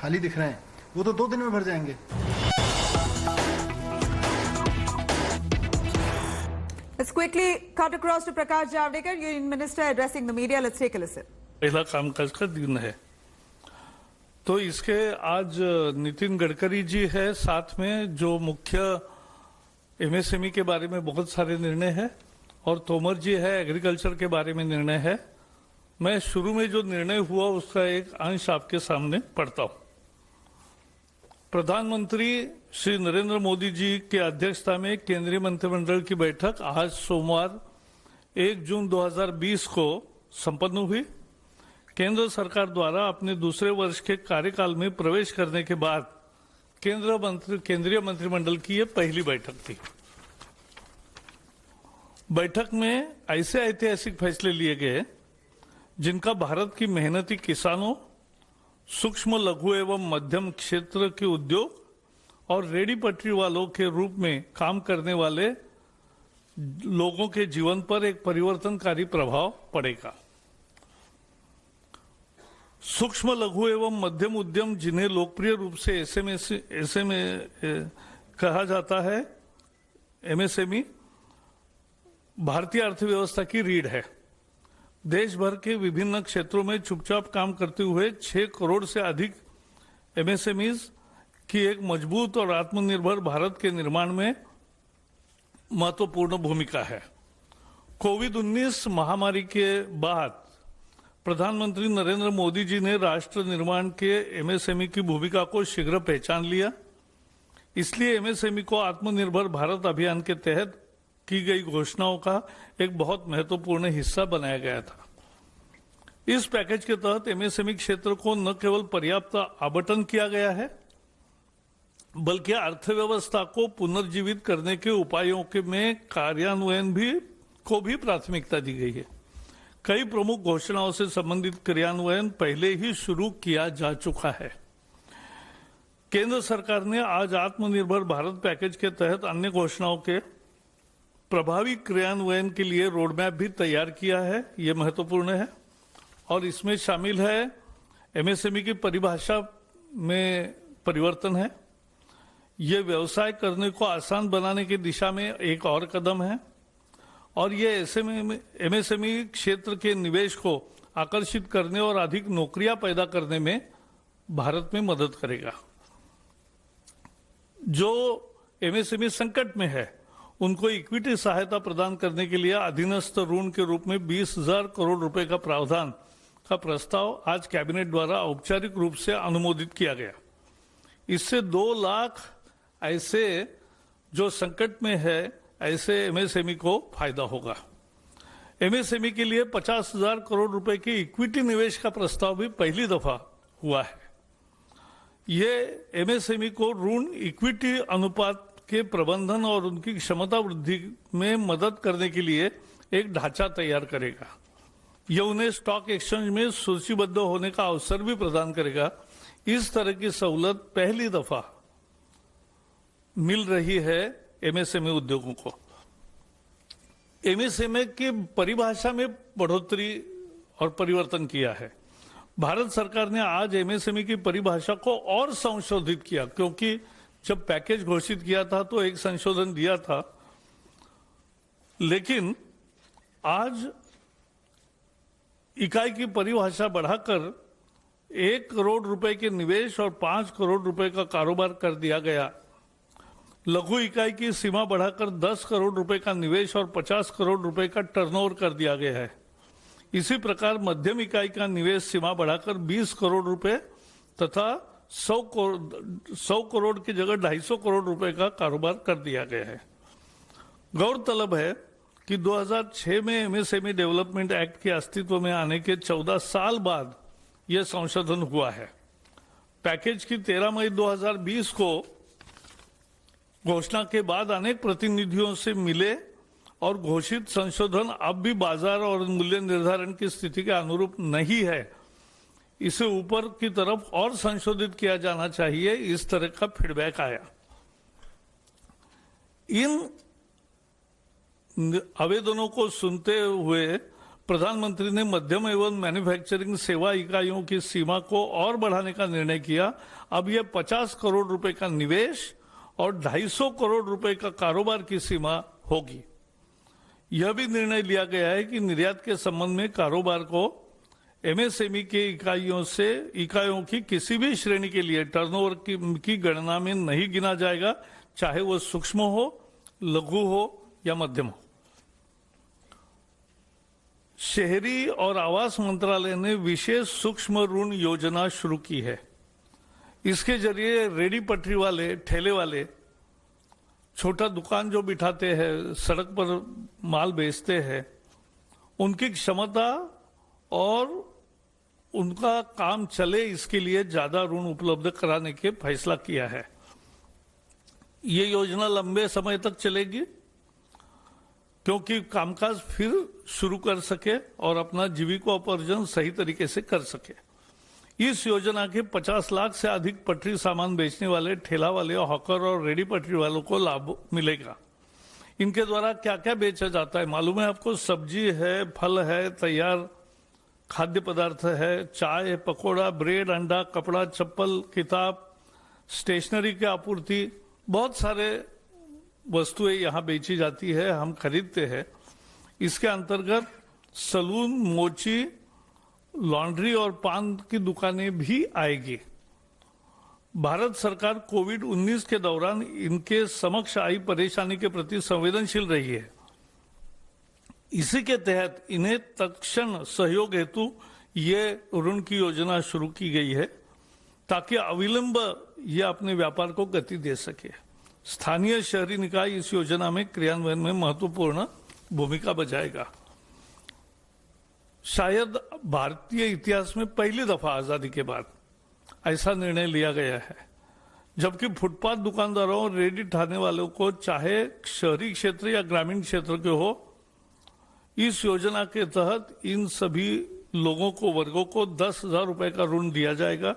खाली दिख रहे हैं, वो तो 2 दिन में भर जाएंगे। Let's quickly cut across to Prakash Javadekar, Union Minister addressing the media. Let's take a listen. पहला कामकाज का दिन है, तो इसके आज नितिन गडकरी जी है साथ में, जो मुख्य एमएसएमई के बारे में बहुत सारे निर्णय है, और तोमर जी है, एग्रीकल्चर के बारे में निर्णय है। मैं शुरू में जो निर्णय हुआ उसका एक अंश आपके सामने पढ़ता हूं। प्रधानमंत्री श्री नरेंद्र मोदी जी की अध्यक्षता में केंद्रीय मंत्रिमंडल की बैठक आज सोमवार 1 जून 2020 को संपन्न हुई। केंद्र सरकार द्वारा अपने दूसरे वर्ष के कार्यकाल में प्रवेश करने के बाद केंद्रीय मंत्रिमंडल की यह पहली बैठक थी। बैठक में ऐसे ऐतिहासिक फैसले लिए गए जिनका भारत की मेहनती किसानों, सूक्ष्म लघु एवं मध्यम क्षेत्र के उद्योग और रेडी पटरी वालों के रूप में काम करने वाले लोगों के जीवन पर एक परिवर्तनकारी प्रभाव पड़ेगा। सूक्ष्म लघु एवं मध्यम उद्यम, जिन्हें लोकप्रिय रूप से एसएमए कहा जाता है, एमएसएमई, भारतीय अर्थव्यवस्था की रीढ़ है। देश भर के विभिन्न क्षेत्रों में चुपचाप काम करते हुए 6 करोड़ से अधिक एमएसएमईज की एक मजबूत और आत्मनिर्भर भारत के निर्माण में महत्वपूर्ण भूमिका है। कोविड-19 महामारी के बाद प्रधानमंत्री नरेंद्र मोदी जी ने राष्ट्र निर्माण के एमएसएमई की भूमिका को शीघ्र पहचान लिया। इसलिए एमएसएमई को आत्मनिर्भर भारत अभियान के तहत की गई घोषणाओं का एक बहुत महत्वपूर्ण हिस्सा बनाया गया था। इस पैकेज के तहत एमएसएमई क्षेत्र को न केवल पर्याप्त आवंटन किया गया है, बल्कि अर्थव्यवस्था को पुनर्जीवित करने के उपायों के में कार्यान्वयन को भी प्राथमिकता दी गई है। कई प्रमुख घोषणाओं से संबंधित क्रियान्वयन पहले ही शुरू किया जा चुका है। केंद्र सरकार ने आज आत्मनिर्भर भारत पैकेज के तहत अन्य घोषणाओं के प्रभावी क्रियान्वयन के लिए रोडमैप भी तैयार किया है। यह महत्वपूर्ण है और इसमें शामिल है एमएसएमई की परिभाषा में परिवर्तन है। यह व्यवसाय करने को आसान बनाने की दिशा में एक और कदम है और यह एमएसएमई क्षेत्र के निवेश को आकर्षित करने और अधिक नौकरियां पैदा करने में भारत में मदद करेगा। जो एमएसएमई संकट में है उनको इक्विटी सहायता प्रदान करने के लिए अधीनस्थ ऋण के रूप में 20,000 करोड़ रुपए का प्रावधान का प्रस्ताव आज कैबिनेट द्वारा औपचारिक रूप से अनुमोदित किया गया। इससे 2 लाख ऐसे जो संकट में है ऐसे एमएसएमई को फायदा होगा। एमएसएमई के लिए 50,000 करोड़ रुपए के इक्विटी निवेश का प्रस्ताव भी पहली दफा हुआ है। ये एमएसएमई को ऋण इक्विटी अनुपात के प्रबंधन और उनकी क्षमता वृद्धि में मदद करने के लिए एक ढांचा तैयार करेगा। यह उन्हें स्टॉक एक्सचेंज में सूचीबद्ध होने का अवसर भी प्रदान करेगा। इस तरह की सहूलत पहली दफा मिल रही है एमएसएमई उद्योगों को। एमएसएमई की परिभाषा में बढ़ोतरी और परिवर्तन किया है। भारत सरकार ने आज एमएसएमई की परिभाषा को और संशोधित किया, क्योंकि जब पैकेज घोषित किया था तो एक संशोधन दिया था, लेकिन आज इकाई की परिभाषा बढ़ाकर 1 करोड़ रुपए के निवेश और 5 करोड़ रुपए का कारोबार कर दिया गया। लघु इकाई की सीमा बढ़ाकर 10 करोड़ रुपए का निवेश और 50 करोड़ रुपए का टर्नओवर कर दिया गया है। इसी प्रकार मध्यम इकाई का निवेश सीमा बढ़ाकर 20 करोड़ रुपए तथा 100 करोड़ की जगह 250 करोड़ रुपए का कारोबार कर दिया गया है। गौरतलब है कि 2006 में एमएसएमई डेवलपमेंट एक्ट के अस्तित्व में आने के 14 साल बाद यह संशोधन हुआ है। पैकेज की 13 मई 2020 को घोषणा के बाद अनेक प्रतिनिधियों से मिले और घोषित संशोधन अब भी बाजार और मूल्य निर्धारण की स्थिति के अनुरूप नहीं है, इसे ऊपर की तरफ और संशोधित किया जाना चाहिए, इस तरह का फीडबैक आया। इन आवेदनों को सुनते हुए प्रधानमंत्री ने मध्यम एवं मैन्युफैक्चरिंग सेवा इकाइयों की सीमा को और बढ़ाने का निर्णय किया। अब यह 50 करोड़ रुपए का निवेश और 250 करोड़ रुपए का कारोबार की सीमा होगी। यह भी निर्णय लिया गया है कि निर्यात के संबंध में कारोबार को एमएसएमई के इकाइयों की किसी भी श्रेणी के लिए टर्नओवर की गणना में नहीं गिना जाएगा, चाहे वो सूक्ष्म हो, लघु हो या मध्यम हो। शहरी और आवास मंत्रालय ने विशेष सूक्ष्म ऋण योजना शुरू की है। इसके जरिए रेडी पटरी वाले, ठेले वाले, छोटा दुकान जो बिठाते हैं, सड़क पर माल बेचते हैं, उनकी क्षमता और उनका काम चले इसके लिए ज्यादा ऋण उपलब्ध कराने के फैसला किया है। ये योजना लंबे समय तक चलेगी क्योंकि कामकाज फिर शुरू कर सके और अपना जीविकोपार्जन सही तरीके से कर सके। इस योजना के 50 लाख से अधिक पटरी सामान बेचने वाले ठेला वाले, हॉकर और रेडी पटरी वालों को लाभ मिलेगा। इनके द्वारा क्या क्या बेचा जाता है मालूम है आपको? सब्जी है, फल है, तैयार खाद्य पदार्थ है, चाय, पकोड़ा, ब्रेड, अंडा, कपड़ा, चप्पल, किताब, स्टेशनरी की आपूर्ति, बहुत सारे वस्तुएं यहाँ बेची जाती है, हम खरीदते हैं। इसके अंतर्गत सलून, मोची, लॉन्ड्री और पान की दुकानें भी आएगी। भारत सरकार कोविड-19 के दौरान इनके समक्ष आई परेशानी के प्रति संवेदनशील रही है। इसी के तहत इन्हें तत्क्षण सहयोग हेतु ये ऋण की योजना शुरू की गई है ताकि अविलंब ये अपने व्यापार को गति दे सके। स्थानीय शहरी निकाय इस योजना में क्रियान्वयन में महत्वपूर्ण भूमिका बजाएगा। शायद भारतीय इतिहास में पहली दफा आजादी के बाद ऐसा निर्णय लिया गया है, जबकि फुटपाथ दुकानदारों और रेडी ठाने वालों को, चाहे शहरी क्षेत्र या ग्रामीण क्षेत्र के हो, इस योजना के तहत इन सभी लोगों को, वर्गों को 10,000 रुपए का ऋण दिया जाएगा।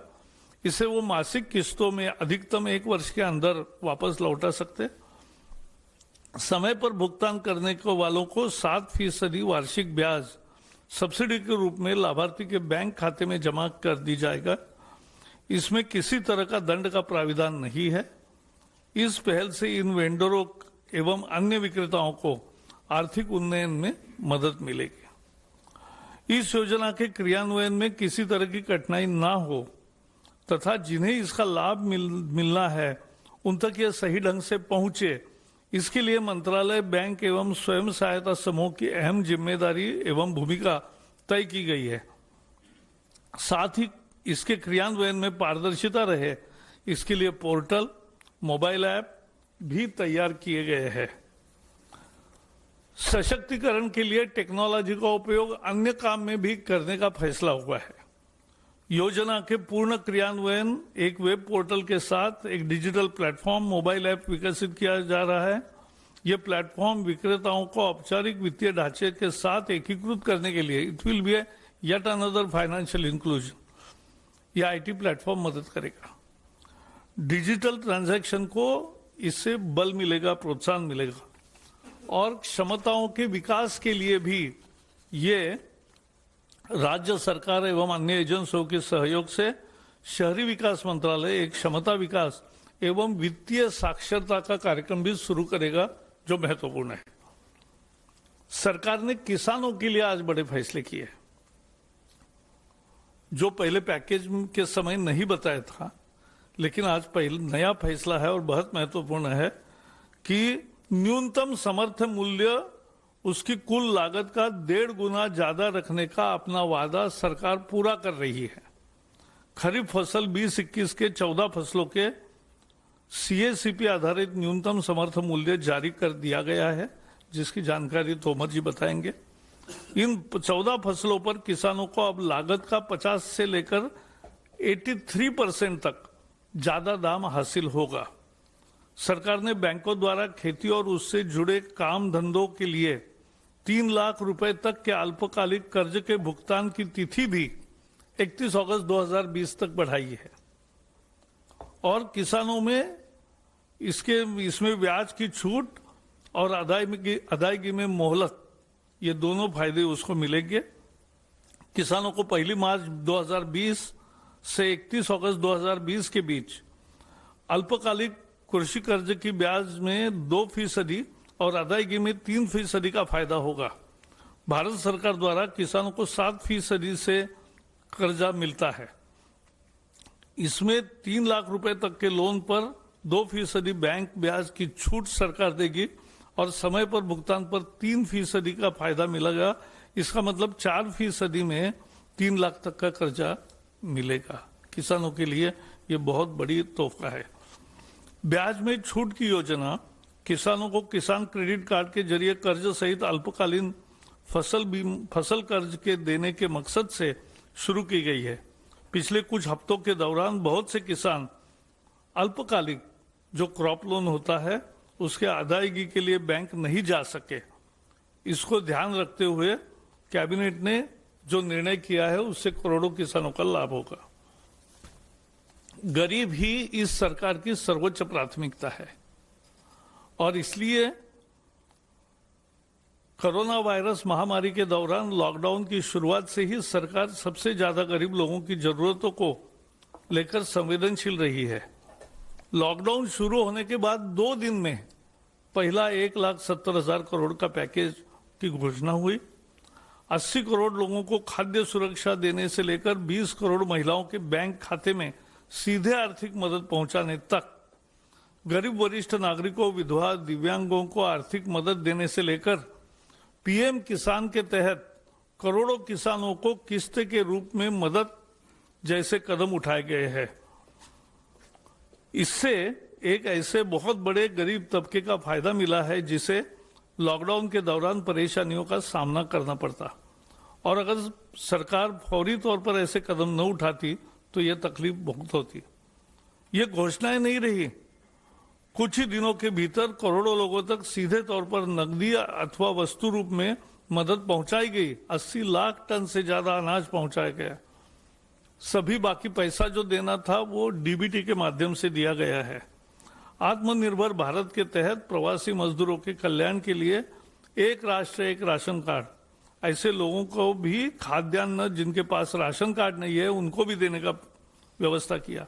इसे वो मासिक किस्तों में अधिकतम 1 वर्ष के अंदर वापस लौटा सकते। समय पर भुगतान करने को वालों को 7% वार्षिक ब्याज सब्सिडी के रूप में लाभार्थी के बैंक खाते में जमा कर दी जाएगा। इसमें किसी तरह का दंड का प्राविधान नहीं है। इस पहल से इन वेंडरों एवं अन्य विक्रेताओं को आर्थिक उन्नयन में मदद मिलेगी। इस योजना के क्रियान्वयन में किसी तरह की कठिनाई ना हो तथा जिन्हें इसका लाभ मिलना है उन तक यह सही ढंग से पहुंचे, इसके लिए मंत्रालय, बैंक एवं स्वयं सहायता समूह की अहम जिम्मेदारी एवं भूमिका तय की गई है। साथ ही इसके क्रियान्वयन में पारदर्शिता रहे, इसके लिए पोर्टल, मोबाइल ऐप भी तैयार किए गए हैं। सशक्तिकरण के लिए टेक्नोलॉजी का उपयोग अन्य काम में भी करने का फैसला हुआ है। योजना के पूर्ण क्रियान्वयन एक वेब पोर्टल के साथ एक डिजिटल प्लेटफॉर्म, मोबाइल ऐप विकसित किया जा रहा है। यह प्लेटफॉर्म विक्रेताओं को औपचारिक वित्तीय ढांचे के साथ एकीकृत करने के लिए, it will be yet another financial inclusion, यह आईटी प्लेटफॉर्म मदद करेगा। डिजिटल ट्रांजैक्शन को इससे बल मिलेगा, प्रोत्साहन मिलेगा और क्षमताओं के विकास के लिए भी ये राज्य सरकार एवं अन्य एजेंसियों के सहयोग से शहरी विकास मंत्रालय एक क्षमता विकास एवं वित्तीय साक्षरता का कार्यक्रम भी शुरू करेगा, जो महत्वपूर्ण है। सरकार ने किसानों के लिए आज बड़े फैसले किए, जो पहले पैकेज के समय नहीं बताया था, लेकिन आज पहले नया फैसला है और बहुत महत्वपूर्ण है कि न्यूनतम समर्थन मूल्य उसकी कुल लागत का 1.5 गुना ज्यादा रखने का अपना वादा सरकार पूरा कर रही है। खरीफ फसल 2021 के 14 फसलों के सीएसीपी आधारित न्यूनतम समर्थन मूल्य जारी कर दिया गया है, जिसकी जानकारी तोमर जी बताएंगे। इन 14 फसलों पर किसानों को अब लागत का 50 से लेकर 83% तक ज्यादा दाम हासिल होगा। सरकार ने बैंकों द्वारा खेती और उससे जुड़े काम धंधों के लिए 3 लाख रुपए तक के अल्पकालिक कर्ज के भुगतान की तिथि भी 31 अगस्त 2020 तक बढ़ाई है और किसानों में इसमें ब्याज की छूट और अदायगी में मोहलत ये दोनों फायदे उसको मिलेंगे। किसानों को 1 मार्च 2020 से 31 अगस्त 2020 के बीच अल्पकालिक कृषि कर्ज की ब्याज में 2% और अदायगी में 3% का फायदा होगा। भारत सरकार द्वारा किसानों को 7% से कर्जा मिलता है। इसमें 3 लाख रुपए तक के लोन पर 2% बैंक ब्याज की छूट सरकार देगी और समय पर भुगतान पर 3% का फायदा मिलेगा। इसका मतलब 4% में 3 लाख तक का कर्जा मिलेगा। किसानों के लिए ये बहुत बड़ी तोहफा है। ब्याज में छूट की योजना किसानों को किसान क्रेडिट कार्ड के जरिए कर्ज सहित अल्पकालीन फसल कर्ज के देने के मकसद से शुरू की गई है। पिछले कुछ हफ्तों के दौरान बहुत से किसान अल्पकालिक जो क्रॉप लोन होता है उसके अदायगी के लिए बैंक नहीं जा सके। इसको ध्यान रखते हुए कैबिनेट ने जो निर्णय किया है उससे करोड़ों किसानों का लाभ होगा। गरीब ही इस सरकार की सर्वोच्च प्राथमिकता है और इसलिए कोरोना वायरस महामारी के दौरान लॉकडाउन की शुरुआत से ही सरकार सबसे ज्यादा गरीब लोगों की जरूरतों को लेकर संवेदनशील रही है। लॉकडाउन शुरू होने के बाद 2 दिन में पहला 1,70,000 करोड़ का पैकेज की घोषणा हुई। 80 करोड़ लोगों को खाद्य सुरक्षा देने से लेकर 20 करोड़ महिलाओं के बैंक खाते में सीधे आर्थिक मदद पहुंचाने तक, गरीब वरिष्ठ नागरिकों, विधवा, दिव्यांगों को आर्थिक मदद देने से लेकर पीएम किसान के तहत करोड़ों किसानों को किस्त के रूप में मदद जैसे कदम उठाए गए हैं। इससे एक ऐसे बहुत बड़े गरीब तबके का फायदा मिला है जिसे लॉकडाउन के दौरान परेशानियों का सामना करना पड़ता, और अगर सरकार फौरी तौर पर ऐसे कदम न उठाती तो यह तकलीफ बहुत होती। ये घोषणाएं नहीं रही, कुछ ही दिनों के भीतर करोड़ों लोगों तक सीधे तौर पर नकदी अथवा वस्तु रूप में मदद पहुंचाई गई। 80 लाख टन से ज्यादा अनाज पहुंचाया गया। सभी बाकी पैसा जो देना था वो डीबीटी के माध्यम से दिया गया है। आत्मनिर्भर भारत के तहत प्रवासी मजदूरों के कल्याण के लिए एक राष्ट्र एक राशन कार्ड, ऐसे लोगों को भी खाद्यान्न जिनके पास राशन कार्ड नहीं है उनको भी देने का व्यवस्था किया।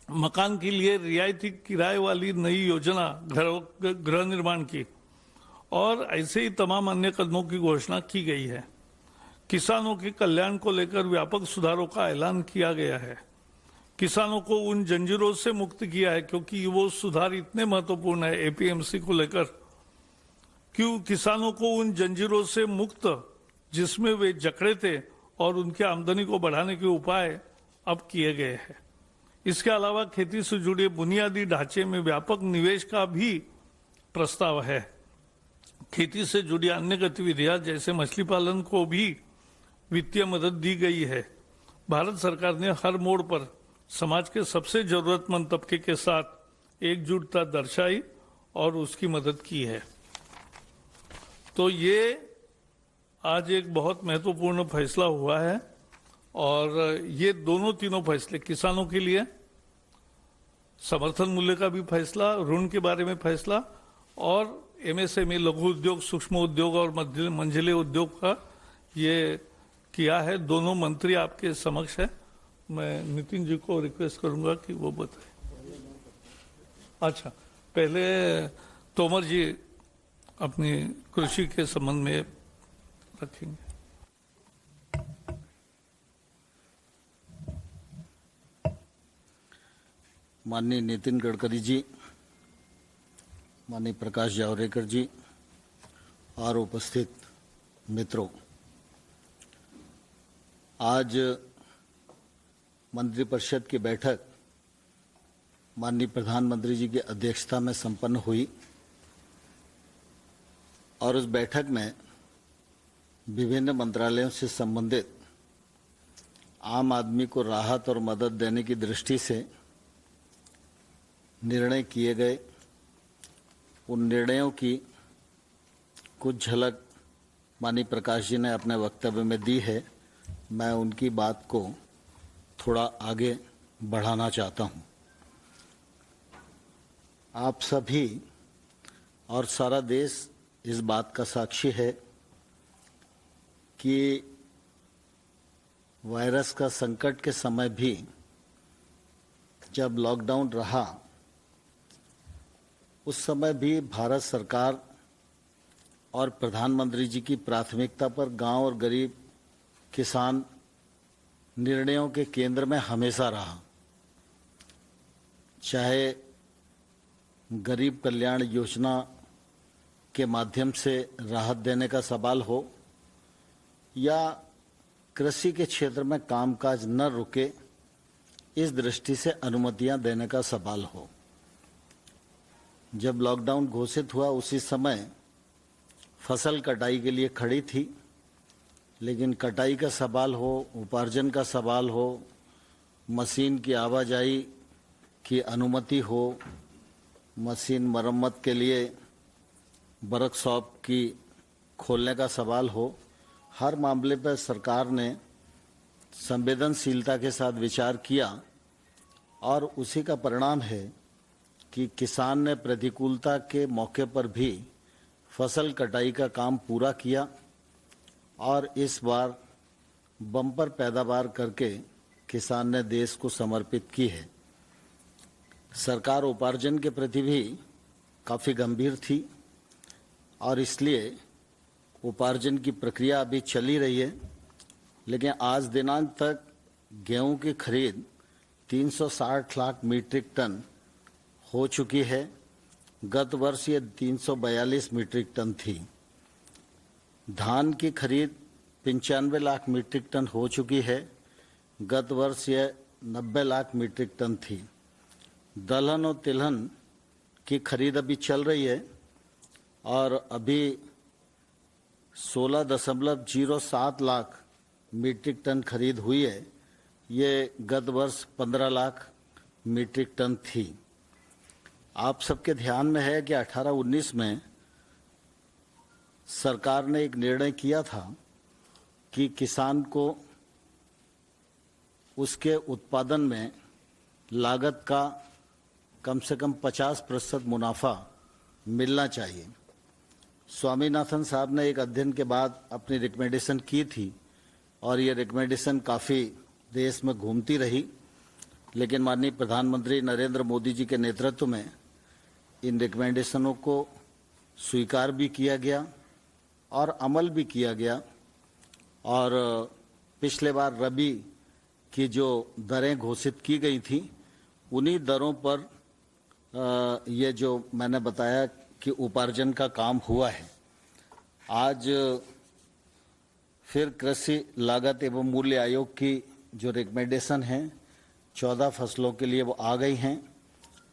मकान के लिए रियायती किराए वाली नई योजना गृह निर्माण की, और ऐसे ही तमाम अन्य कदमों की घोषणा की गई है। किसानों के कल्याण को लेकर व्यापक सुधारों का ऐलान किया गया है। किसानों को उन जंजीरों से मुक्त किया है, क्योंकि वो सुधार इतने महत्वपूर्ण है एपीएमसी को लेकर। क्यों किसानों को उन जंजीरों से मुक्त जिसमें वे जकड़े थे और उनकी आमदनी को बढ़ाने के उपाय अब किए गए हैं। इसके अलावा खेती से जुड़े बुनियादी ढांचे में व्यापक निवेश का भी प्रस्ताव है। खेती से जुड़ी अन्य गतिविधियां जैसे मछली पालन को भी वित्तीय मदद दी गई है। भारत सरकार ने हर मोड़ पर समाज के सबसे जरूरतमंद तबके के साथ एकजुटता दर्शाई और उसकी मदद की है। तो ये आज एक बहुत महत्वपूर्ण फैसला हुआ है, और ये तीनों फैसले किसानों के लिए, समर्थन मूल्य का भी फैसला, ऋण के बारे में फैसला, और एमएसएमई लघु उद्योग, सूक्ष्म उद्योग और मंझले उद्योग का ये किया है। दोनों मंत्री आपके समक्ष है। मैं नितिन जी को रिक्वेस्ट करूंगा कि वो बताएं। अच्छा, पहले तोमर जी अपनी कृषि के संबंध में रखेंगे। माननीय नितिन गडकरी जी, माननीय प्रकाश जावड़ेकर जी और उपस्थित मित्रों, आज मंत्रिपरिषद की बैठक माननीय प्रधानमंत्री जी की अध्यक्षता में संपन्न हुई, और उस बैठक में विभिन्न मंत्रालयों से संबंधित आम आदमी को राहत और मदद देने की दृष्टि से निर्णय किए गए। उन निर्णयों की कुछ झलक माननीय प्रकाश जी ने अपने वक्तव्य में दी है। मैं उनकी बात को थोड़ा आगे बढ़ाना चाहता हूं। आप सभी और सारा देश इस बात का साक्षी है कि वायरस का संकट के समय भी जब लॉकडाउन रहा उस समय भी भारत सरकार और प्रधानमंत्री जी की प्राथमिकता पर गांव और गरीब किसान निर्णयों के केंद्र में हमेशा रहा। चाहे गरीब कल्याण योजना के माध्यम से राहत देने का सवाल हो या कृषि के क्षेत्र में कामकाज न रुके इस दृष्टि से अनुमतियां देने का सवाल हो। जब लॉकडाउन घोषित हुआ उसी समय फसल कटाई के लिए खड़ी थी, लेकिन कटाई का सवाल हो, उपार्जन का सवाल हो, मशीन की आवाजाही की अनुमति हो, मशीन मरम्मत के लिए वर्कशॉप की खोलने का सवाल हो, हर मामले पर सरकार ने संवेदनशीलता के साथ विचार किया और उसी का परिणाम है कि किसान ने प्रतिकूलता के मौके पर भी फसल कटाई का काम पूरा किया और इस बार बम्पर पैदावार करके किसान ने देश को समर्पित की है। सरकार उपार्जन के प्रति भी काफ़ी गंभीर थी और इसलिए उपार्जन की प्रक्रिया अभी चली रही है, लेकिन आज दिनांक तक गेहूं की खरीद 360 लाख मीट्रिक टन हो चुकी है। गत वर्ष ये 342 मीट्रिक टन थी। धान की खरीद 95 लाख मीट्रिक टन हो चुकी है। गत वर्ष ये 90 लाख मीट्रिक टन थी। दलहन और तिलहन की खरीद अभी चल रही है और अभी 16.07 लाख मीट्रिक टन खरीद हुई है। ये गत वर्ष 15 लाख मीट्रिक टन थी। आप सबके ध्यान में है कि 18-19 में सरकार ने एक निर्णय किया था कि किसान को उसके उत्पादन में लागत का कम से कम 50% मुनाफा मिलना चाहिए। स्वामीनाथन साहब ने एक अध्ययन के बाद अपनी रिकमेंडेशन की थी और ये रिकमेंडेशन काफ़ी देश में घूमती रही, लेकिन माननीय प्रधानमंत्री नरेंद्र मोदी जी के नेतृत्व में इन रिकमेंडेशनों को स्वीकार भी किया गया और अमल भी किया गया और पिछले बार रबी की जो दरें घोषित की गई थी उन्हीं दरों पर ये जो मैंने बताया कि उपार्जन का काम हुआ है। आज फिर कृषि लागत एवं मूल्य आयोग की जो रिकमेंडेशन है 14 फसलों के लिए वो आ गई हैं,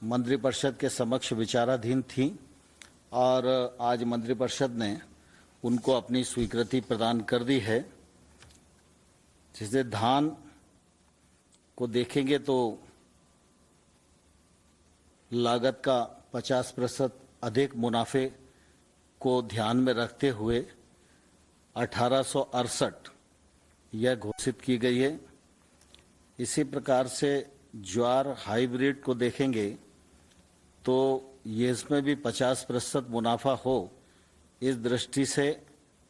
मंत्रिपरिषद के समक्ष विचाराधीन थी और आज मंत्रिपरिषद ने उनको अपनी स्वीकृति प्रदान कर दी है। जैसे धान को देखेंगे तो लागत का 50% अधिक मुनाफे को ध्यान में रखते हुए 1868 यह घोषित की गई है। इसी प्रकार से ज्वार हाइब्रिड को देखेंगे तो ये इसमें भी 50% मुनाफा हो, इस दृष्टि से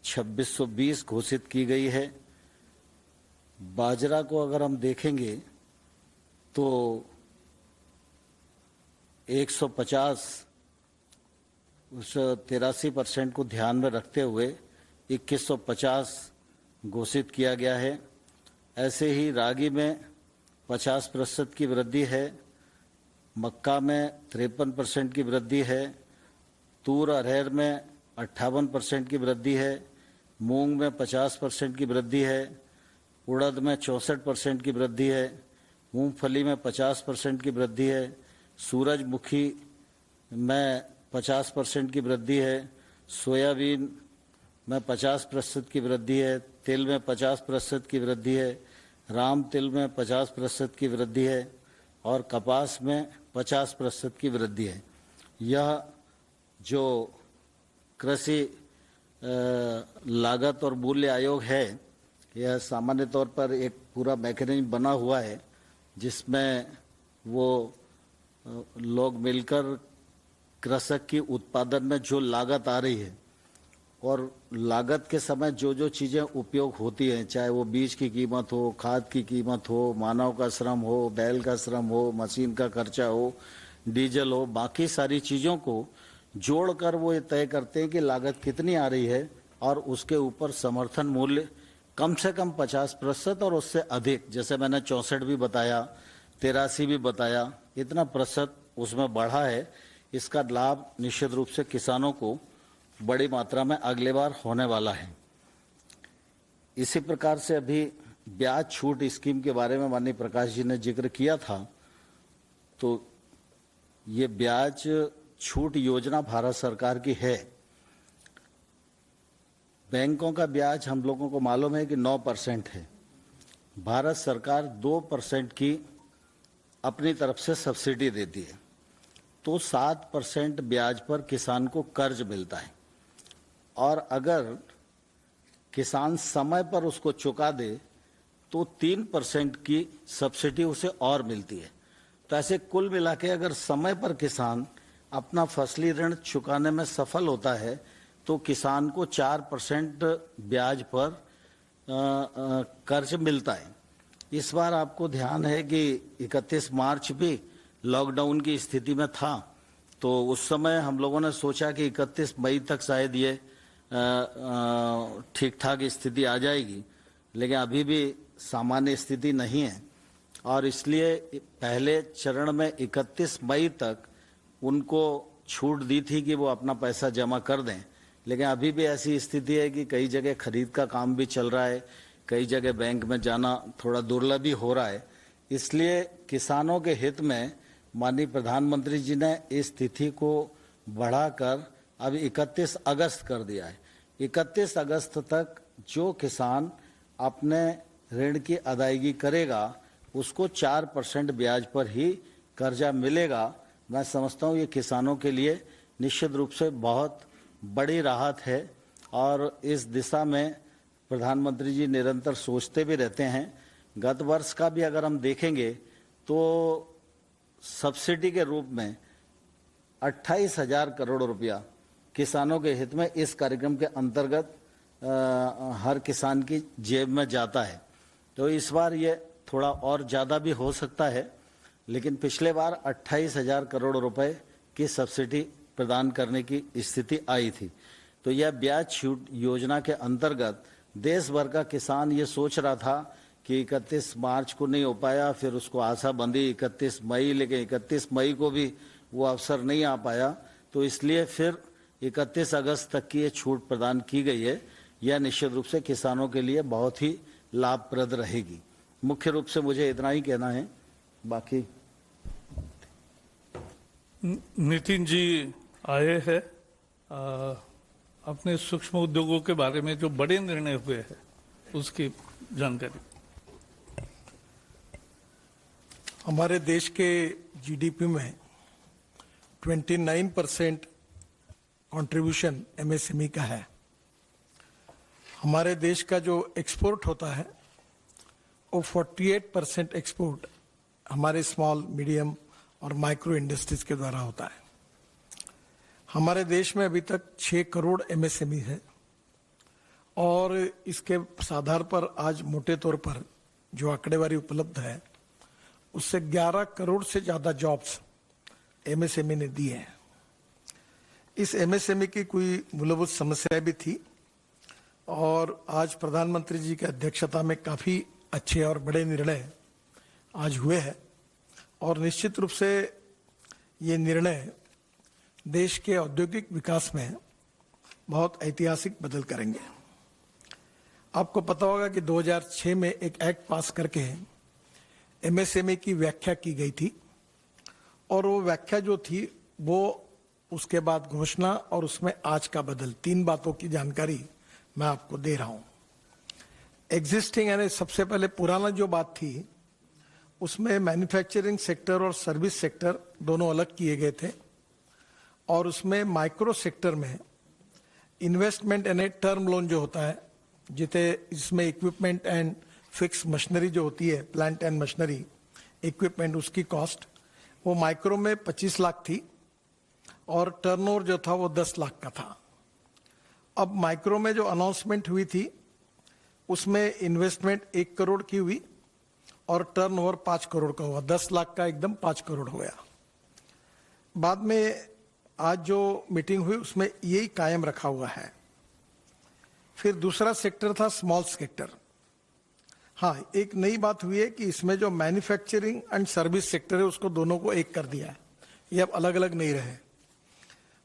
2620 घोषित की गई है। बाजरा को अगर हम देखेंगे तो 150 उस 83% को ध्यान में रखते हुए 2150 घोषित किया गया है। ऐसे ही रागी में 50% की वृद्धि है, मक्का में 53% की वृद्धि है, तूर अरहर में 58% की वृद्धि है, मूंग में 50% की वृद्धि है, उड़द में 64% की वृद्धि है, मूंगफली में 50% की वृद्धि है, सूरजमुखी में 50% की वृद्धि है, सोयाबीन में 50% की वृद्धि है, तिल में 50% की वृद्धि है, राम तिल में 50% की वृद्धि है और कपास में 50% की वृद्धि है। यह जो कृषि लागत और मूल्य आयोग है, यह सामान्य तौर पर एक पूरा मैकेनिज्म बना हुआ है जिसमें वो लोग मिलकर कृषक की उत्पादन में जो लागत आ रही है और लागत के समय जो जो चीज़ें उपयोग होती हैं, चाहे वो बीज की कीमत हो, खाद की कीमत हो, मानव का श्रम हो, बैल का श्रम हो, मशीन का खर्चा हो, डीजल हो, बाकी सारी चीज़ों को जोड़कर वो ये तय करते हैं कि लागत कितनी आ रही है और उसके ऊपर समर्थन मूल्य कम से कम 50% और उससे अधिक, जैसे मैंने 64 भी बताया, 83 भी बताया, इतना प्रतिशत उसमें बढ़ा है। इसका लाभ निश्चित रूप से किसानों को बड़ी मात्रा में अगले बार होने वाला है। इसी प्रकार से अभी ब्याज छूट स्कीम के बारे में माननीय प्रकाश जी ने जिक्र किया था, तो ये ब्याज छूट योजना भारत सरकार की है। बैंकों का ब्याज हम लोगों को मालूम है कि 9% है। भारत सरकार 2% की अपनी तरफ से सब्सिडी देती है, तो 7% ब्याज पर किसान को कर्ज मिलता है और अगर किसान समय पर उसको चुका दे तो 3% की सब्सिडी उसे और मिलती है। तो ऐसे कुल मिला के अगर समय पर किसान अपना फसली ऋण चुकाने में सफल होता है तो किसान को 4% ब्याज पर कर्ज मिलता है। इस बार आपको ध्यान है कि 31 मार्च भी लॉकडाउन की स्थिति में था, तो उस समय हम लोगों ने सोचा कि 31 मई तक शायद ये ठीक ठाक स्थिति आ जाएगी, लेकिन अभी भी सामान्य स्थिति नहीं है और इसलिए पहले चरण में 31 मई तक उनको छूट दी थी कि वो अपना पैसा जमा कर दें, लेकिन अभी भी ऐसी स्थिति है कि कई जगह खरीद का काम भी चल रहा है, कई जगह बैंक में जाना थोड़ा दुर्लभ ही हो रहा है। इसलिए किसानों के हित में माननीय प्रधानमंत्री जी ने इस तिथि को बढ़ाकर अब 31 अगस्त कर दिया है। 31 अगस्त तक जो किसान अपने ऋण की अदायगी करेगा उसको 4% ब्याज पर ही कर्जा मिलेगा। मैं समझता हूँ ये किसानों के लिए निश्चित रूप से बहुत बड़ी राहत है और इस दिशा में प्रधानमंत्री जी निरंतर सोचते भी रहते हैं। गत वर्ष का भी अगर हम देखेंगे तो सब्सिडी के रूप में 28,000 करोड़ रुपया किसानों के हित में इस कार्यक्रम के अंतर्गत हर किसान की जेब में जाता है। तो इस बार ये थोड़ा और ज़्यादा भी हो सकता है, लेकिन पिछले बार 28,000 करोड़ रुपए की सब्सिडी प्रदान करने की स्थिति आई थी। तो यह ब्याज छूट योजना के अंतर्गत देश भर का किसान ये सोच रहा था कि 31 मार्च को नहीं हो पाया, फिर उसको आशा बंधी 31 मई, लेकिन 31 मई को भी वो अवसर नहीं आ पाया, तो इसलिए फिर 31 अगस्त तक की ये छूट प्रदान की गई है। यह निश्चित रूप से किसानों के लिए बहुत ही लाभप्रद रहेगी। मुख्य रूप से मुझे इतना ही कहना है, बाकी नितिन जी आए हैं अपने सूक्ष्म उद्योगों के बारे में जो बड़े निर्णय हुए हैं उसकी जानकारी। हमारे देश के जीडीपी में 29% कंट्रीब्यूशन एमएसएमई का है। हमारे देश का जो एक्सपोर्ट होता है वो 48% एक्सपोर्ट हमारे स्मॉल, मीडियम और माइक्रो इंडस्ट्रीज के द्वारा होता है। हमारे देश में अभी तक 6 करोड़ एमएसएमई है और इसके आधार पर आज मोटे तौर पर जो आंकड़ेवारी उपलब्ध है उससे 11 करोड़ से ज्यादा जॉब्स एमएसएमई ने दी है। इस एमएसएमई की कोई मूलभूत समस्याएं भी थी और आज प्रधानमंत्री जी की अध्यक्षता में काफी अच्छे और बड़े निर्णय आज हुए हैं और निश्चित रूप से ये निर्णय देश के औद्योगिक विकास में बहुत ऐतिहासिक बदल करेंगे। आपको पता होगा कि 2006 में एक एक्ट पास करके एमएसएमई की व्याख्या की गई थी और वो व्याख्या जो थी वो उसके बाद घोषणा और उसमें आज का बदल, 3 बातों की जानकारी मैं आपको दे रहा हूं। एग्जिस्टिंग यानी सबसे पहले पुराना जो बात थी उसमें मैन्युफैक्चरिंग सेक्टर और सर्विस सेक्टर दोनों अलग किए गए थे और उसमें माइक्रो सेक्टर में इन्वेस्टमेंट यानी टर्म लोन जो होता है जिसमें इक्विपमेंट एंड फिक्स मशीनरी जो होती है, प्लांट एंड मशीनरी इक्विपमेंट, उसकी कॉस्ट वो माइक्रो में 25 लाख थी और टर्नओवर जो था वो 10 लाख का था। अब माइक्रो में जो अनाउंसमेंट हुई थी उसमें इन्वेस्टमेंट 1 करोड़ की हुई और टर्नओवर 5 करोड़ का हुआ। 10 लाख का एकदम 5 करोड़ हो गया। बाद में आज जो मीटिंग हुई उसमें यही कायम रखा हुआ है। फिर दूसरा सेक्टर था स्मॉल सेक्टर। हाँ, एक नई बात हुई है कि इसमें जो मैन्युफैक्चरिंग एंड सर्विस सेक्टर है उसको दोनों को एक कर दिया है, ये अब अलग अलग नहीं रहे।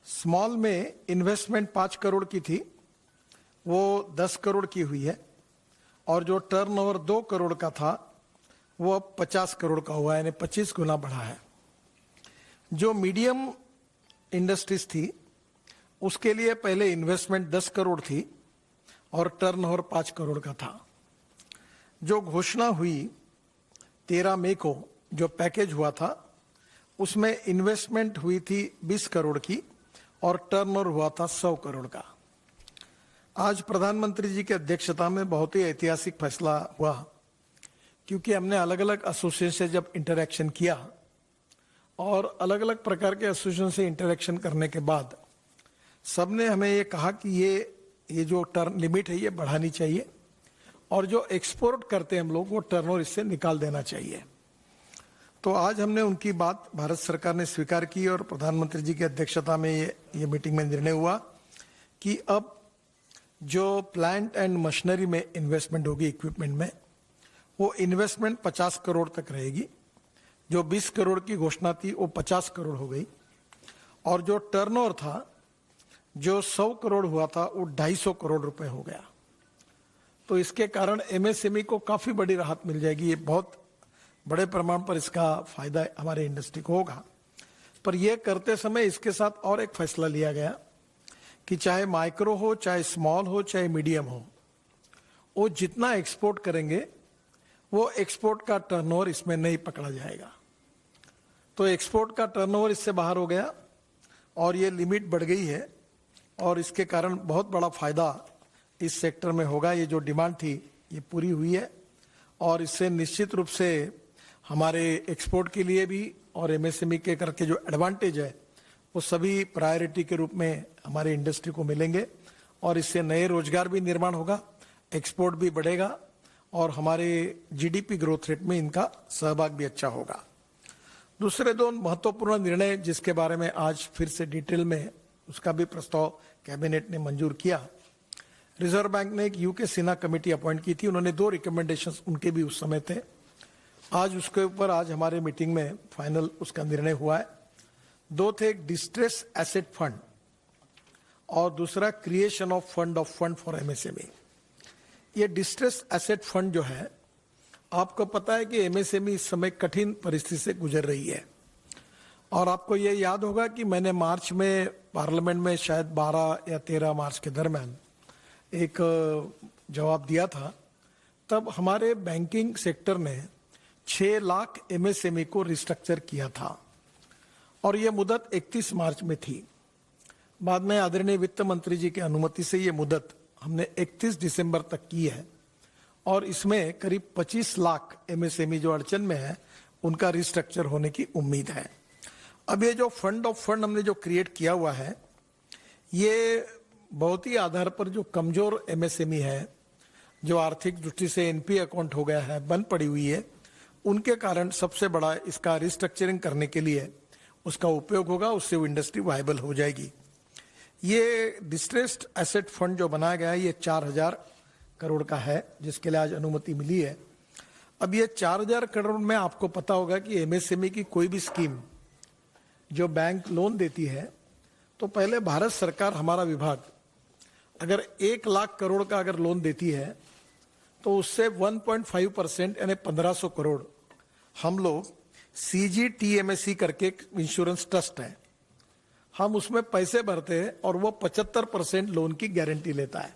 स्मॉल में इन्वेस्टमेंट 5 करोड़ की थी, वो 10 करोड़ की हुई है, और जो टर्नओवर 2 करोड़ का था वो अब 50 करोड़ का हुआ है, यानी 25 गुना बढ़ा है। जो मीडियम इंडस्ट्रीज थी उसके लिए पहले इन्वेस्टमेंट 10 करोड़ थी और टर्नओवर 5 करोड़ का था। जो घोषणा हुई 13 मई को, जो पैकेज हुआ था उसमें इन्वेस्टमेंट हुई थी 20 करोड़ की और टर्नओवर हुआ था 100 करोड़ का। आज प्रधानमंत्री जी की अध्यक्षता में बहुत ही ऐतिहासिक फैसला हुआ, क्योंकि हमने अलग अलग एसोसिएशन से जब इंटरेक्शन किया और अलग अलग प्रकार के एसोसिएशन से इंटरेक्शन करने के बाद सबने हमें ये कहा कि ये जो टर्न लिमिट है ये बढ़ानी चाहिए, और जो एक्सपोर्ट करते हैं हम लोग वो टर्नओवर इससे निकाल देना चाहिए। तो आज हमने उनकी बात भारत सरकार ने स्वीकार की और प्रधानमंत्री जी की अध्यक्षता में ये मीटिंग में निर्णय हुआ कि अब जो प्लांट एंड मशीनरी में इन्वेस्टमेंट होगी, इक्विपमेंट में, वो इन्वेस्टमेंट 50 करोड़ तक रहेगी। जो 20 करोड़ की घोषणा थी वो 50 करोड़ हो गई, और जो टर्नओवर था, जो 100 करोड़ हुआ था, वो 250 करोड़ रुपए हो गया। तो इसके कारण एमएसएमई को काफी बड़ी राहत मिल जाएगी। ये बहुत बड़े प्रमाण पर इसका फायदा हमारे इंडस्ट्री को होगा। पर यह करते समय इसके साथ और एक फैसला लिया गया कि चाहे माइक्रो हो, चाहे स्मॉल हो, चाहे मीडियम हो, वो जितना एक्सपोर्ट करेंगे वो एक्सपोर्ट का टर्नओवर इसमें नहीं पकड़ा जाएगा। तो एक्सपोर्ट का टर्नओवर इससे बाहर हो गया और ये लिमिट बढ़ गई है, और इसके कारण बहुत बड़ा फायदा इस सेक्टर में होगा। ये जो डिमांड थी ये पूरी हुई है, और इससे निश्चित रूप से हमारे एक्सपोर्ट के लिए भी और एमएसएमई के करके जो एडवांटेज है वो सभी प्रायोरिटी के रूप में हमारे इंडस्ट्री को मिलेंगे, और इससे नए रोजगार भी निर्माण होगा, एक्सपोर्ट भी बढ़ेगा, और हमारे जीडीपी ग्रोथ रेट में इनका सहभाग भी अच्छा होगा। दूसरे दो महत्वपूर्ण निर्णय जिसके बारे में आज फिर से डिटेल में उसका भी प्रस्ताव कैबिनेट ने मंजूर किया। रिजर्व बैंक ने एक यूके सिन्हा कमेटी अपॉइंट की थी, उन्होंने 2 रिकमेंडेशंस उनके भी उस समय थे। आज उसके ऊपर आज हमारे मीटिंग में फाइनल उसका निर्णय हुआ है। 2 थे, एक डिस्ट्रेस एसेट फंड और दूसरा creation of fund for MSME. ये डिस्ट्रेस एसेट फंड जो है, आपको पता है कि एमएसएमई इस समय कठिन परिस्थिति से गुजर रही है, और आपको ये याद होगा कि मैंने मार्च में पार्लियामेंट में शायद 12 या 13 मार्च के दरम्यान एक जवाब दिया था। तब हमारे बैंकिंग सेक्टर ने 6 लाख एमएसएमई को रिस्ट्रक्चर किया था, और ये मुदत 31 मार्च में थी। बाद में आदरणीय वित्त मंत्री जी की अनुमति से ये मुदत हमने 31 दिसंबर तक की है, और इसमें करीब 25 लाख एमएसएमई जो अड़चन में है उनका रिस्ट्रक्चर होने की उम्मीद है। अब ये जो फंड ऑफ फंड हमने जो क्रिएट किया हुआ है, ये बहुत ही आधार पर जो कमजोर एमएसएमई है, जो आर्थिक दृष्टि से एनपी अकाउंट हो गया है, बंद पड़ी हुई है, उनके कारण सबसे बड़ा इसका रिस्ट्रक्चरिंग करने के लिए उसका उपयोग होगा, उससे वो इंडस्ट्री वायबल हो जाएगी। ये डिस्ट्रेस्ड एसेट फंड जो बनाया गया है ये 4000 करोड़ का है, जिसके लिए आज अनुमति मिली है। अब ये 4000 करोड़ में आपको पता होगा कि एमएसएमई की कोई भी स्कीम जो बैंक लोन देती है, तो पहले भारत सरकार, हमारा विभाग, अगर 1 लाख करोड़ का अगर लोन देती है तो उससे 1.5% यानी 1500 करोड़ हम लोग CGTMSE करके इंश्योरेंस ट्रस्ट है, हम उसमें पैसे भरते हैं और वो 75% लोन की गारंटी लेता है।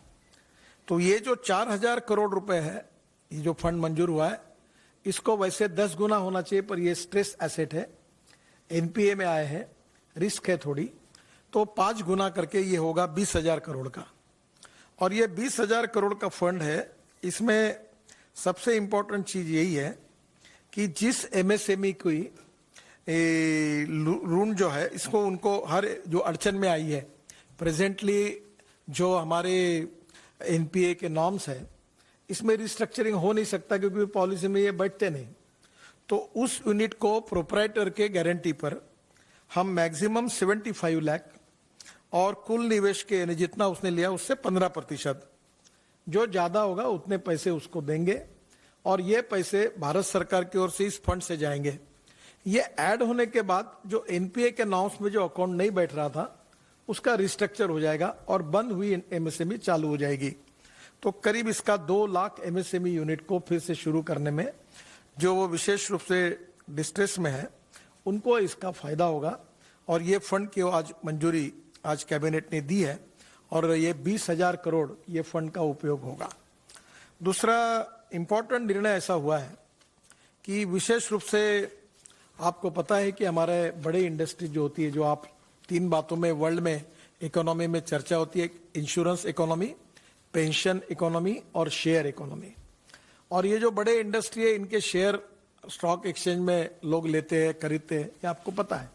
तो ये जो 4000 करोड़ रुपए है, ये जो फंड मंजूर हुआ है, इसको वैसे 10 गुना होना चाहिए, पर ये स्ट्रेस एसेट है, एनपीए में आए हैं, रिस्क है थोड़ी, तो 5 गुना करके ये होगा 20,000 करोड़ का। और ये 20,000 करोड़ का फंड है, इसमें सबसे इंपॉर्टेंट चीज यही है कि जिस एमएसएमई की ऋण जो है, इसको उनको हर जो अड़चन में आई है, प्रेजेंटली जो हमारे एनपीए के नॉर्म्स है, इसमें रिस्ट्रक्चरिंग हो नहीं सकता क्योंकि पॉलिसी में ये बैठते नहीं। तो उस यूनिट को प्रोप्राइटर के गारंटी पर हम मैक्सिमम 75 लाख और कुल निवेश के यानी जितना उसने लिया उससे 15%, जो ज्यादा होगा उतने पैसे उसको देंगे और ये पैसे भारत सरकार की ओर से इस फंड से जाएंगे। ये ऐड होने के बाद जो एनपीए के नॉर्म्स में जो अकाउंट नहीं बैठ रहा था उसका रिस्ट्रक्चर हो जाएगा और बंद हुई एमएसएमई चालू हो जाएगी। तो करीब इसका 2 लाख एमएसएमई यूनिट को फिर से शुरू करने में जो वो विशेष रूप से डिस्ट्रेस में है उनको इसका फायदा होगा। और ये फंड की आज मंजूरी आज कैबिनेट ने दी है और ये 20,000 करोड़ ये फंड का उपयोग होगा। दूसरा इंपॉर्टेंट निर्णय ऐसा हुआ है कि विशेष रूप से आपको पता है कि हमारे बड़े इंडस्ट्री जो होती है, जो आप 3 बातों में वर्ल्ड में इकोनॉमी में चर्चा होती है, इंश्योरेंस इकोनॉमी, पेंशन इकोनॉमी और शेयर इकोनॉमी। और ये जो बड़े इंडस्ट्री है इनके शेयर स्टॉक एक्सचेंज में लोग लेते हैं, खरीदते हैं, ये आपको पता है।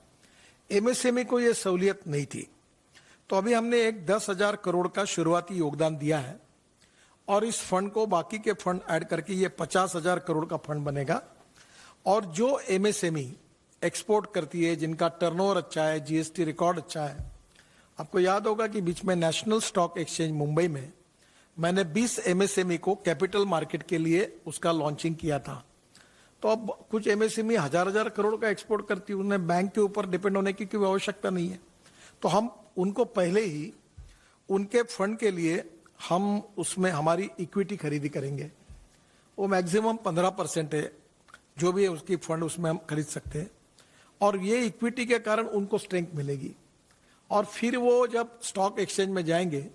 एमएसएमई को ये सहूलियत नहीं थी, तो अभी हमने एक 10,000 करोड़ का शुरुआती योगदान दिया है और इस फंड को बाकी के फंड ऐड करके ये 50,000 करोड़ का फंड बनेगा। और जो एमएसएमई एक्सपोर्ट करती है, जिनका टर्नओवर अच्छा है, जीएसटी रिकॉर्ड अच्छा है, आपको याद होगा कि बीच में नेशनल स्टॉक एक्सचेंज मुंबई में मैंने 20 एमएसएमई को कैपिटल मार्केट के लिए उसका लॉन्चिंग किया था। तो अब कुछ एमएसएमई हजार करोड़ का एक्सपोर्ट करती है, उन्हें बैंक के ऊपर डिपेंड होने की कोई आवश्यकता नहीं है। तो हम उनको पहले ही उनके फंड के लिए हम उसमें हमारी इक्विटी खरीदी करेंगे। वो मैक्सिमम 15% है, जो भी है उसकी फंड उसमें हम खरीद सकते हैं और ये इक्विटी के कारण उनको स्ट्रेंथ मिलेगी। और फिर वो जब स्टॉक एक्सचेंज में जाएंगे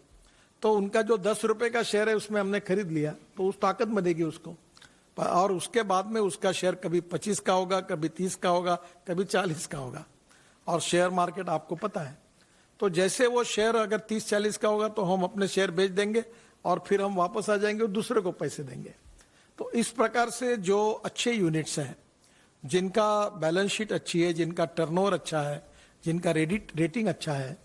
तो उनका जो 10 रुपए का शेयर है उसमें हमने खरीद लिया तो उस ताकत मिलेगी उसको, और उसके बाद में उसका शेयर कभी 25 का होगा, कभी 30 का होगा, कभी 40 का होगा। और शेयर मार्केट आपको पता है, तो जैसे वो शेयर अगर 30-40 का होगा तो हम अपने शेयर बेच देंगे और फिर हम वापस आ जाएंगे और दूसरे को पैसे देंगे। तो इस प्रकार से जो अच्छे यूनिट्स हैं, जिनका बैलेंस शीट अच्छी है, जिनका टर्नओवर अच्छा है, जिनका रेटिंग अच्छा है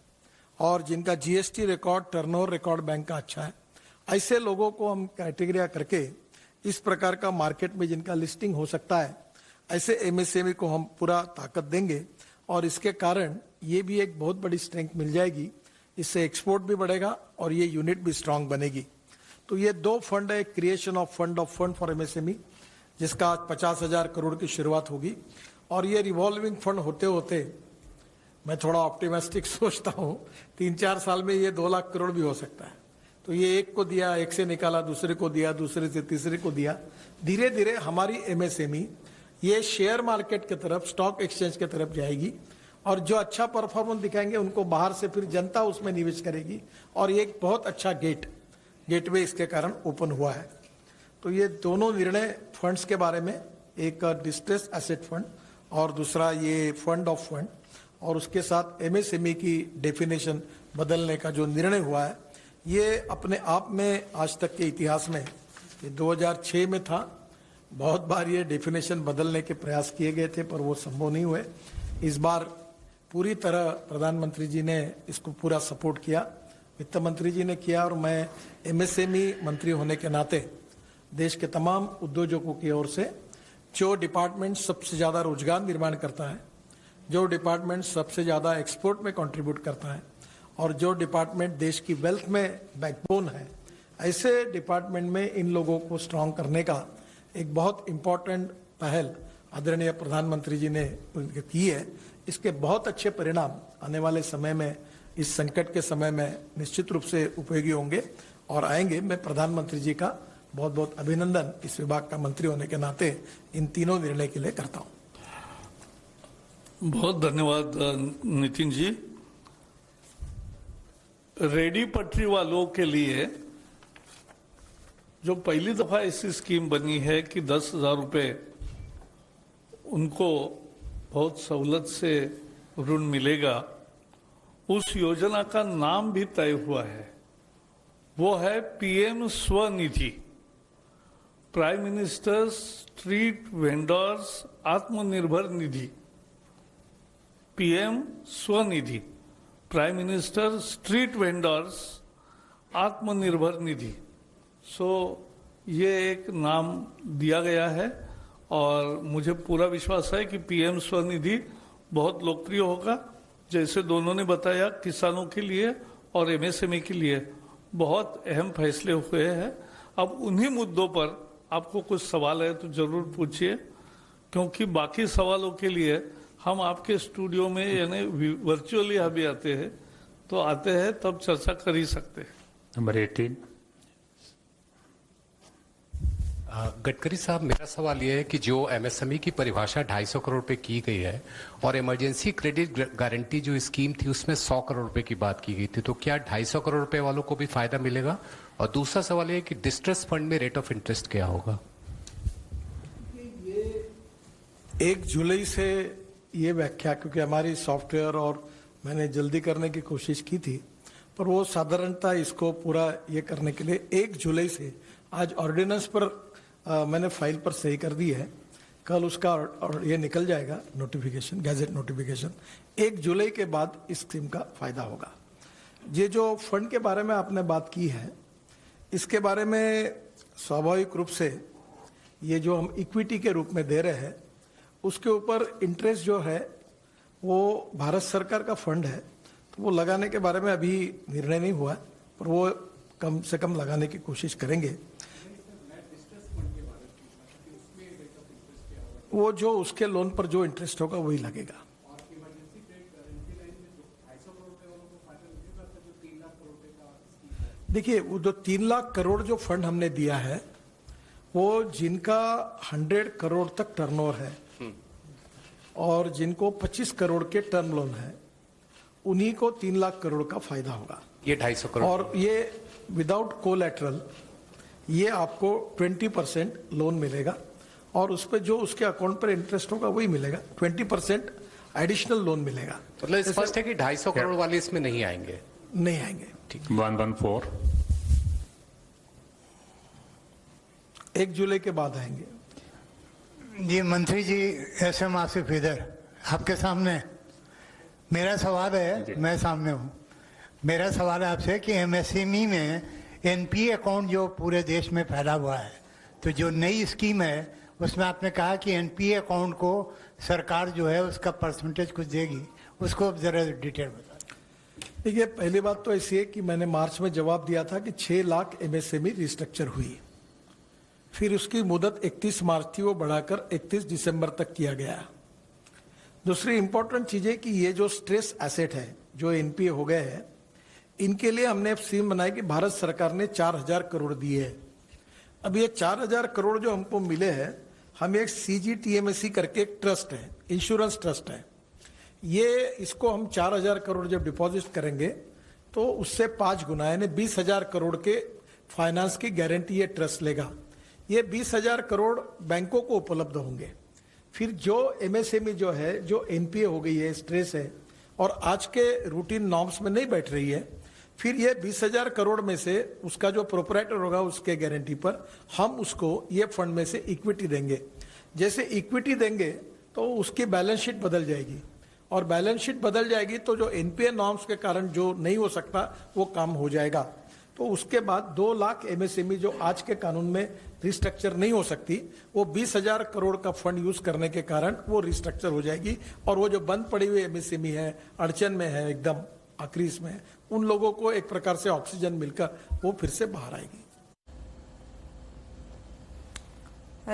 और जिनका GST record, turnover record bank का अच्छा है, ऐसे लोगों को हम क्राइटेरिया करके इस प्रकार का मार्केट में जिनका लिस्टिंग हो सकता है, ऐसे एमएसएमई को हम पूरा ताकत देंगे और इसके कारण ये भी एक बहुत बड़ी स्ट्रेंथ मिल जाएगी। इससे एक्सपोर्ट भी बढ़ेगा और ये यूनिट भी स्ट्रांग बनेगी। तो ये 2 फंड है, creation of fund for MSME, जिसका आज 50,000 करोड़ की शुरुआत होगी और ये रिवॉल्विंग फंड होते होते मैं थोड़ा ऑप्टिमिस्टिक सोचता हूँ 3-4 साल में ये 2 लाख करोड़ भी हो सकता है। तो ये एक को दिया, एक से निकाला, दूसरे को दिया, दूसरे से तीसरे को दिया, धीरे धीरे हमारी एमएसएमई ये शेयर मार्केट की तरफ, स्टॉक एक्सचेंज की तरफ जाएगी और जो अच्छा परफॉर्मेंस दिखाएंगे उनको बाहर से फिर जनता उसमें निवेश करेगी और ये एक बहुत अच्छा गेटवे इसके कारण ओपन हुआ है। तो ये दोनों निर्णय फंड्स के बारे में, एक डिस्ट्रेस एसेट फंड और दूसरा ये फंड ऑफ फंड, और उसके साथ एमएसएमई की डेफिनेशन बदलने का जो निर्णय हुआ है, ये अपने आप में आज तक के इतिहास में, ये 2006 में था, बहुत बार ये डेफिनेशन बदलने के प्रयास किए गए थे पर वो संभव नहीं हुए। इस बार पूरी तरह प्रधानमंत्री जी ने इसको पूरा सपोर्ट किया, वित्त मंत्री जी ने किया और मैं एमएसएमई मंत्री होने के नाते देश के तमाम उद्योजकों की ओर से, जो डिपार्टमेंट सबसे ज़्यादा रोजगार निर्माण करता है, जो डिपार्टमेंट सबसे ज़्यादा एक्सपोर्ट में कंट्रीब्यूट करता है और जो डिपार्टमेंट देश की वेल्थ में बैकबोन है, ऐसे डिपार्टमेंट में इन लोगों को स्ट्रांग करने का एक बहुत इम्पोर्टेंट पहल आदरणीय प्रधानमंत्री जी ने की है। इसके बहुत अच्छे परिणाम आने वाले समय में, इस संकट के समय में निश्चित रूप से उपयोगी होंगे और आएंगे। मैं प्रधानमंत्री जी का बहुत बहुत अभिनंदन इस विभाग का मंत्री होने के नाते इन तीनों निर्णय के लिए करता हूं। बहुत धन्यवाद नितिन जी। रेडी पटरी वालों के लिए जो पहली दफा ऐसी स्कीम बनी है कि 10,000 रुपए उनको बहुत सहूलत से ऋण मिलेगा, उस योजना का नाम भी तय हुआ है। वो है PM Swanidhi, prime minister street vendors Atmanirbhar Nidhi. PM Swanidhi, prime minister street vendors Atmanirbhar Nidhi. सो ये एक नाम दिया गया है और मुझे पूरा विश्वास है कि पीएम स्वनिधि बहुत लोकप्रिय होगा। जैसे दोनों ने बताया, किसानों के लिए और एमएसएमई के लिए बहुत अहम फैसले हुए हैं। अब उन्हीं मुद्दों पर आपको कुछ सवाल है तो जरूर पूछिए, क्योंकि बाकी सवालों के लिए हम आपके स्टूडियो में यानी वर्चुअली अभी आते हैं, तो आते हैं तब चर्चा कर ही सकते हैं। नंबर 18। गडकरी साहब, मेरा सवाल यह है कि जो एमएसएमई की परिभाषा 250 करोड़ रुपए की गई है और इमरजेंसी क्रेडिट गारंटी जो स्कीम थी उसमें 100 करोड़ रुपए की बात की गई थी, तो क्या 250 करोड़ रुपए वालों को भी फायदा मिलेगा? और दूसरा सवाल यह है कि डिस्ट्रेस फंड में रेट ऑफ इंटरेस्ट क्या होगा? 1 जुलाई से ये व्याख्या, क्योंकि हमारी सॉफ्टवेयर और मैंने जल्दी करने की कोशिश की थी, पर वो साधारणतः इसको पूरा ये करने के लिए 1 जुलाई से, आज ऑर्डिनेंस पर मैंने फाइल पर सही कर दी है, कल उसका और ये निकल जाएगा नोटिफिकेशन, गैजेट नोटिफिकेशन। 1 जुलाई के बाद इस स्कीम का फायदा होगा। ये जो फंड के बारे में आपने बात की है, इसके बारे में स्वाभाविक रूप से ये जो हम इक्विटी के रूप में दे रहे हैं, उसके ऊपर इंटरेस्ट जो है वो भारत सरकार का फंड है, तो वो लगाने के बारे में अभी निर्णय नहीं हुआ, पर वो कम से कम लगाने की कोशिश करेंगे। वो जो उसके लोन पर जो इंटरेस्ट होगा वही लगेगा। देखिए, वो जो 3 लाख करोड़ जो फंड हमने दिया है, वो जिनका 100 करोड़ तक टर्नओवर है और जिनको 25 करोड़ के टर्म लोन है, उन्हीं को 3 लाख करोड़ का फायदा होगा। ये 250 करोड़ और ये विदाउट कोलैटरल, ये आपको 20% लोन मिलेगा और उस पर जो उसके अकाउंट पर इंटरेस्ट होगा वही मिलेगा। 20% एडिशनल लोन मिलेगा। मतलब स्पष्ट है कि 250 करोड़ वाले इसमें नहीं आएंगे? नहीं आएंगे। 114। 1 जुलाई के बाद आएंगे। जी मंत्री जी, एसएम आसिफ इधर आपके सामने मेरा सवाल है, मैं सामने हूँ। मेरा सवाल है आपसे कि एमएसएमई में एनपीए अकाउंट जो पूरे देश में फैला हुआ है, तो जो नई स्कीम है उसमें आपने कहा कि एनपीए अकाउंट को सरकार जो है उसका परसेंटेज कुछ देगी, उसको जरा डिटेल बता। देखिए, पहली बात तो ऐसी है कि मैंने मार्च में जवाब दिया था कि 6 लाख एमएसएमई रिस्ट्रक्चर हुई, फिर उसकी मुदत 31 मार्च थी, वो बढ़ाकर 31 दिसंबर तक किया गया। दूसरी इंपॉर्टेंट चीज है कि ये जो स्ट्रेस एसेट है जो एनपीए हो गए हैं, इनके लिए हमने स्कीम बनाई कि भारत सरकार ने 4000 करोड़ दिए है। अब ये 4000 करोड़ जो हमको मिले हैं, हम एक सीजीटीएमएसी करके एक ट्रस्ट है, इंश्योरेंस ट्रस्ट है, ये इसको हम 4000 करोड़ जब डिपॉजिट करेंगे तो उससे 5 गुना यानी 20,000 करोड़ के फाइनेंस की गारंटी ये ट्रस्ट लेगा। ये 20,000 करोड़ बैंकों को उपलब्ध होंगे। फिर जो एमएसएमई जो है, जो एनपीए हो गई है, स्ट्रेस है और आज के रूटीन नॉर्म्स में नहीं बैठ रही है, फिर ये 20,000 करोड़ में से उसका जो प्रोपराइटर होगा उसके गारंटी पर हम उसको ये फंड में से इक्विटी देंगे। जैसे इक्विटी देंगे तो उसकी बैलेंस शीट बदल जाएगी और बैलेंस शीट बदल जाएगी तो जो एनपीए नॉर्म्स के कारण जो नहीं हो सकता वो काम हो जाएगा। तो उसके बाद 2 लाख एमएसएमई जो आज के कानून में रिस्ट्रक्चर नहीं हो सकती, वो 20,000 करोड़ का फंड यूज करने के कारण वो रिस्ट्रक्चर हो जाएगी और वो जो बंद पड़ी हुई एमएसएमई है, अड़चन में है, एकदम आखिरी में, उन लोगों को एक प्रकार से ऑक्सीजन मिलकर वो फिर से बाहर आएगी।